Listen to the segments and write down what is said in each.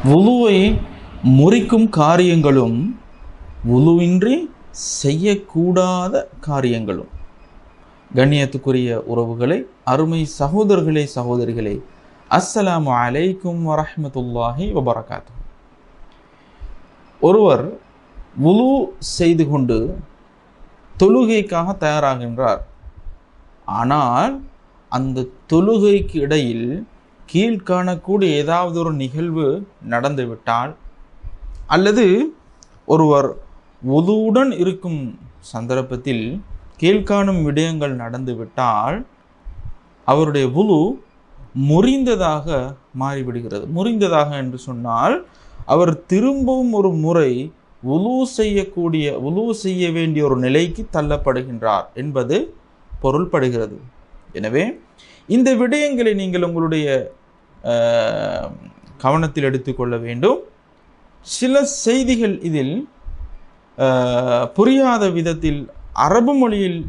வுலுவை முறிக்கும் காரியங்களும் வுலுவின்றி செய்யக்கூடாத காரியங்களும். கண்ணியத்துக்குரிய உறவுகளை, அருமை சகோதரர்களே, சகோதரிகளே, அஸ்ஸலாமு அலைக்கும் வரஹ்மத்துல்லாஹி வபரகாத்துஹு. ஒருவர் வுலு செய்து கொண்டு தொழுகைக்காக தயாராகின்றார். ஆனால் அந்த தொழுகைக்கு இடையில் கீழ்காணக்கூடிய ஏதாவது ஒரு நிகழ்வு நடந்துவிட்டால், அல்லது ஒருவர் வுலுவுடன் இருக்கும் சந்தர்ப்பத்தில் கீழ்காணும் விடயங்கள் நடந்துவிட்டால் அவருடைய வுலு முறிந்ததாக மாறிவிடுகிறது. முறிந்ததாக என்று சொன்னால் அவர் திரும்பவும் ஒரு முறை வுலு செய்ய வேண்டிய ஒரு நிலைக்கு தள்ளப்படுகின்றார் என்பது பொருள்படுகிறது. எனவே இந்த விடயங்களை நீங்கள் உங்களுடைய கவனத்தில் எடுத்துக்கொள்ள வேண்டும். சில செய்திகள் இதில் புரியாத விதத்தில் அரபு மொழியில்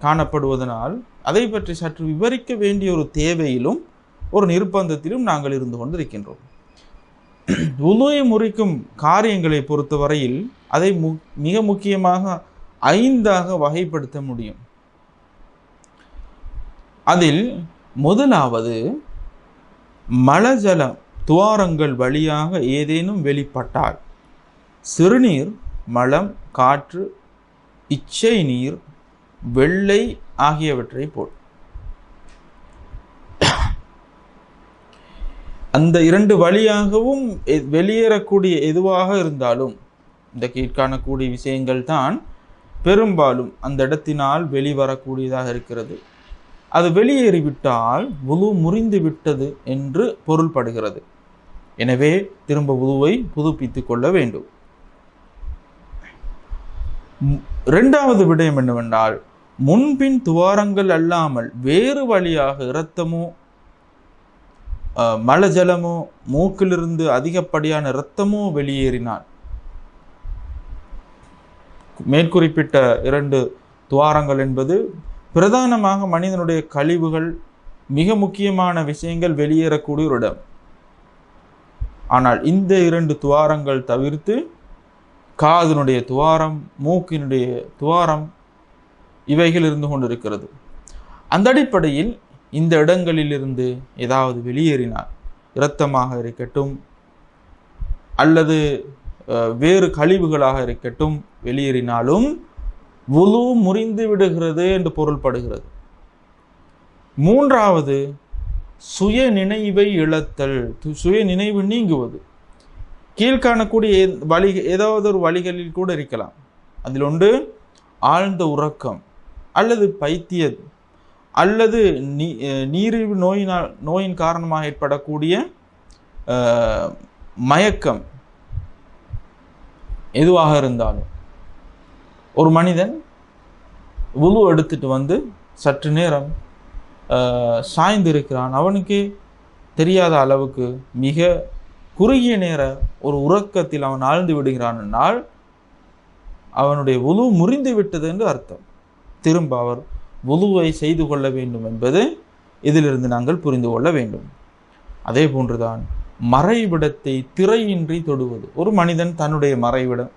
காணப்படுவதனால் அதை பற்றி சற்று விவரிக்க வேண்டிய ஒரு தேவையிலும் ஒரு நிர்பந்தத்திலும் நாங்கள் இருந்து கொண்டிருக்கின்றோம். வுலுவை முறிக்கும் காரியங்களை பொறுத்தவரையில் அதை மிக முக்கியமாக 5ஆக வகைப்படுத்த முடியும். அதில் முதலாவது, மலஜல துவாரங்கள் வழியாக ஏதேனும் வெளிப்பட்டால், சிறுநீர், மலம், காற்று, இச்சை நீர், வெள்ளை ஆகியவற்றை போல் அந்த 2 வழியாகவும் வெளியேறக்கூடிய எதுவாக இருந்தாலும், இந்த கீழ்காணக்கூடிய விஷயங்கள் தான் பெரும்பாலும் அந்த இடத்தினால் வெளிவரக்கூடியதாக இருக்கிறது. அது வெளியேறிவிட்டால் வுலு முறிந்து விட்டது என்று பொருள்படுகிறது. எனவே திரும்ப வுலுவை புதுப்பித்து கொள்ள வேண்டும். 2வது விடயம் என்னவென்றால், முன்பின் துவாரங்கள் அல்லாமல் வேறு வழியாக இரத்தமோ மலஜலமோ மூக்கிலிருந்து அதிகப்படியான இரத்தமோ வெளியேறினால், மேற்குறிப்பிட்ட 2 துவாரங்கள் என்பது பிரதானமாக மனிதனுடைய கழிவுகள், மிக முக்கியமான விஷயங்கள் வெளியேறக்கூடிய ஒரு இடம். ஆனால் இந்த 2 துவாரங்கள் தவிர்த்து காதினுடைய துவாரம், மூக்கினுடைய துவாரம், இவைகள் இருந்து கொண்டிருக்கிறது. அந்த அடிப்படையில் இந்த இடங்களிலிருந்து ஏதாவது வெளியேறினால், இரத்தமாக இருக்கட்டும் அல்லது வேறு கழிவுகளாக இருக்கட்டும், வெளியேறினாலும் வுலு முறிந்து விடுகிறது என்று பொருள்படுகிறது. 3வது, சுய நினைவை இழத்தல், சுய நினைவு நீங்குவது. கீழ்காணக்கூடிய ஏதாவது ஒரு வழிகளில் கூட இருக்கலாம். அதில் ஒன்று ஆழ்ந்த உறக்கம், அல்லது பைத்தியம், அல்லது நீரிழிவு நோயின் காரணமாக ஏற்படக்கூடிய மயக்கம். எதுவாக இருந்தாலும் ஒரு மனிதன் வுலு எடுத்துட்டு வந்து சற்று நேரம் சாய்ந்து இருக்கிறான், அவனுக்கே தெரியாத அளவுக்கு மிக குறுகிய நேர ஒரு உறக்கத்தில் அவன் ஆழ்ந்து விடுகிறான் என்றால் அவனுடைய வுலு முறிந்து விட்டது என்று அர்த்தம். திரும்ப அவர் வுலுவை செய்து கொள்ள வேண்டும் என்பது இதிலிருந்து நாங்கள் புரிந்து கொள்ள வேண்டும். அதே போன்றுதான் மறைவிடத்தை திரையின்றி தொடுவது. ஒரு மனிதன் தன்னுடைய மறைவிடம்,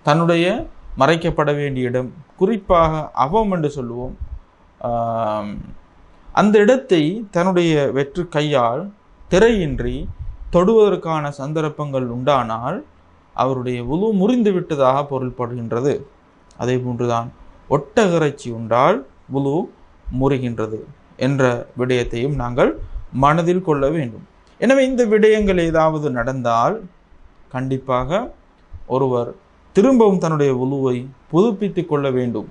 தன்னுடைய மறைக்கப்பட வேண்டிய இடம், குறிப்பாக அவம் என்று சொல்லுவோம், அந்த இடத்தை தன்னுடைய வெற்று கையால் திரையின்றி தொடுவதற்கான சந்தர்ப்பங்கள் உண்டானால் அவருடைய வுலு முறிந்து விட்டதாக பொருள்படுகின்றது. அதே போன்றுதான் ஒட்டகரைச்சி உண்டால் வுலு முறிகின்றது என்ற விடயத்தையும் நாங்கள் மனதில் கொள்ள வேண்டும். எனவே இந்த விடயங்கள் ஏதாவது நடந்தால் கண்டிப்பாக ஒருவர் திரும்பவும் தன்னுடைய வுலுவை புதுப்பித்து கொள்ள வேண்டும்.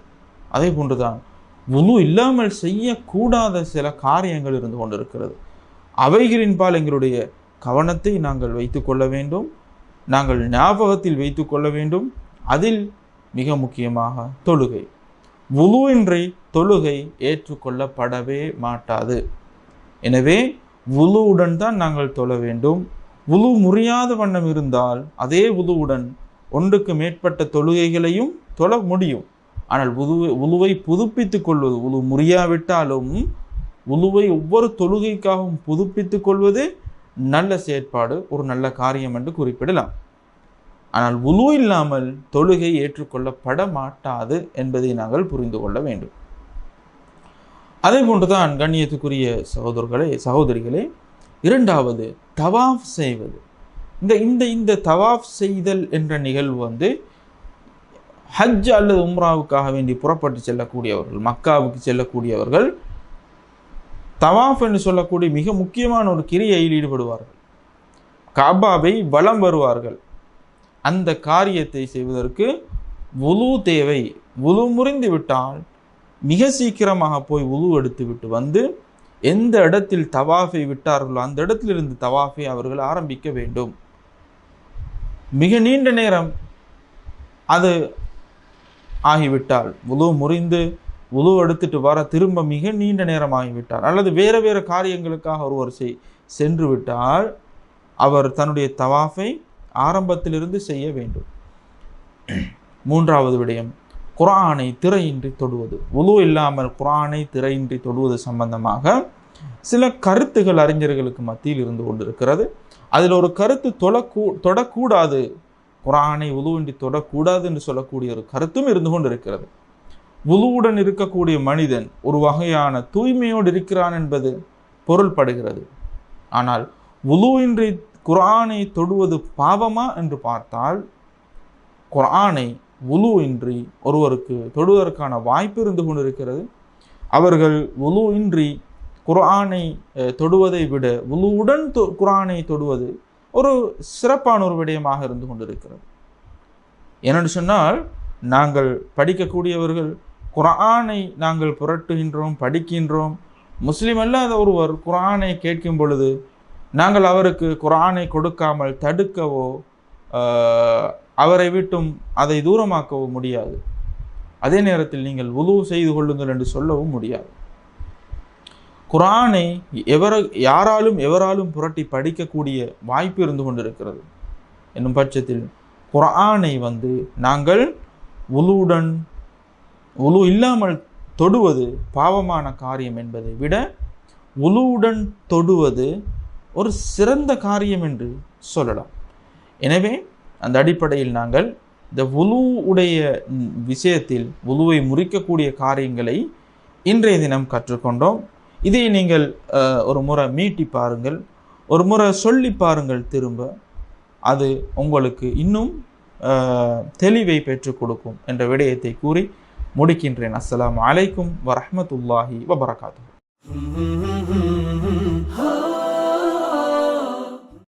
அதே போன்றுதான் வுலு இல்லாமல் செய்யக்கூடாத சில காரியங்கள் இருந்து கொண்டிருக்கிறது. அவைகளின்பால் எங்களுடைய கவனத்தை நாங்கள் வைத்து கொள்ள வேண்டும், நாங்கள் ஞாபகத்தில் வைத்து கொள்ள வேண்டும். அதில் மிக முக்கியமாக தொழுகை. வுலுவின்றி தொழுகை ஏற்றுக்கொள்ளப்படவே மாட்டாது. எனவே வுலுவுடன் தான் நாங்கள் தொழ வேண்டும். வுலு முறியாத வண்ணம் இருந்தால் அதே வுலுவுடன் ஒன்றுக்கு மேற்பட்ட தொழுகைகளையும் தொழ முடியும். ஆனால் வுலுவை புதுப்பித்துக் கொள்வது, வுலு முறியாவிட்டாலும் வுலுவை ஒவ்வொரு தொழுகைக்காகவும் புதுப்பித்துக் கொள்வது நல்ல செயற்பாடு, ஒரு நல்ல காரியம் என்று குறிப்பிடலாம். ஆனால் வுலு இல்லாமல் தொழுகை ஏற்றுக்கொள்ளப்பட மாட்டாது என்பதை நாங்கள் புரிந்து கொள்ள வேண்டும். அதே போன்றுதான் கண்ணியத்துக்குரிய சகோதரிகளே, இரண்டாவது தவாஃப் செய்வது. இந்த தவாஃப் செய்தல் என்ற நிகழ்வு ஹஜ் அல்லது உம்ராவுக்காக வேண்டி புறப்பட்டு செல்லக்கூடியவர்கள், மக்காவுக்கு செல்லக்கூடியவர்கள் தவாஃப் என்று சொல்லக்கூடிய மிக முக்கியமான ஒரு கிரியையில் ஈடுபடுவார்கள். காபாவை வலம் வருவார்கள். அந்த காரியத்தை செய்வதற்கு வுலு தேவை. வுலு முறிந்து விட்டால் மிக சீக்கிரமாக போய் வுலு எடுத்து விட்டு வந்து எந்த இடத்தில் தவாஃபை விட்டார்களோ அந்த இடத்திலிருந்து தவாஃபை அவர்கள் ஆரம்பிக்க வேண்டும். மிக நீண்ட நேரம் அது ஆகிவிட்டால், வுலு முறிந்து வுலு எடுத்துட்டு வர திரும்ப மிக நீண்ட நேரம் ஆகிவிட்டார், அல்லது வேறு வேறு காரியங்களுக்காக ஒருவர் சென்று விட்டால் அவர் தன்னுடைய தவாஃபை ஆரம்பத்திலிருந்து செய்ய வேண்டும். மூன்றாவது விடயம், குர்ஆனை திரையின்றி தொடுவது. வுலு இல்லாமல் குர்ஆனை திரையின்றி தொடுவது சம்பந்தமாக சில கருத்துகள் அறிஞர்களுக்கு மத்தியில் இருந்து கொண்டிருக்கிறது. அதில் ஒரு கருத்து தொடக்கூடாது, குர்ஆனை வுலுவின்றி தொடக்கூடாது என்று சொல்லக்கூடிய ஒரு கருத்தும் இருந்து கொண்டிருக்கிறது. வுலுவுடன் இருக்கக்கூடிய மனிதன் ஒரு வகையான தூய்மையோடு இருக்கிறான் என்பது பொருள்படுகிறது. ஆனால் வுலுவின்றி குர்ஆனை தொடுவது பாவமா என்று பார்த்தால், குர்ஆனை வுலு இன்றி ஒருவருக்கு தொடுவதற்கான வாய்ப்பு இருந்து கொண்டிருக்கிறது. அவர்கள் வுலு இன்றி குர்ஆனை தொடுவதை விட வுலுவுடன் குர்ஆனை தொடுவது ஒரு சிறப்பான ஒரு விடயமாக இருந்து கொண்டிருக்கிறது. ஏனென்று சொன்னால், நாங்கள் படிக்கக்கூடியவர்கள் குர்ஆனை நாங்கள் புரட்டுகின்றோம், படிக்கின்றோம். முஸ்லிம் அல்லாத ஒருவர் குர்ஆனை கேட்கும் பொழுது நாங்கள் அவருக்கு குர்ஆனை கொடுக்காமல் தடுக்கவோ அவரை விட்டும் அதை தூரமாக்கவோ முடியாது. அதே நேரத்தில் நீங்கள் வுலு செய்து கொள்ளுங்கள் என்று சொல்லவும் முடியாது. குர்ஆனை யாராலும் எவராலும் புரட்டி படிக்கக்கூடிய வாய்ப்பு இருந்து கொண்டிருக்கிறது. என்னும் பட்சத்தில் குர்ஆனை நாங்கள் வுலு இல்லாமல் தொடுவது பாவமான காரியம் என்பதை விட வுலுவுடன் தொடுவது ஒரு சிறந்த காரியம் என்று சொல்லலாம். எனவே அந்த அடிப்படையில் நாங்கள் இந்த வுலு உடைய விஷயத்தில் வுலுவை முறிக்கக்கூடிய காரியங்களை இன்றைய தினம் கற்றுக்கொண்டோம். இதை நீங்கள் ஒரு முறை மீட்டி பாருங்கள், ஒரு முறை சொல்லி பாருங்கள் திரும்ப. அது உங்களுக்கு இன்னும் தெளிவை பெற்றுக் கொடுக்கும் என்ற விடயத்தை கூறி முடிக்கின்றேன். அஸ்ஸலாமு அலைக்கும் வரஹ்மத்துல்லாஹி வபரகாத்துஹு.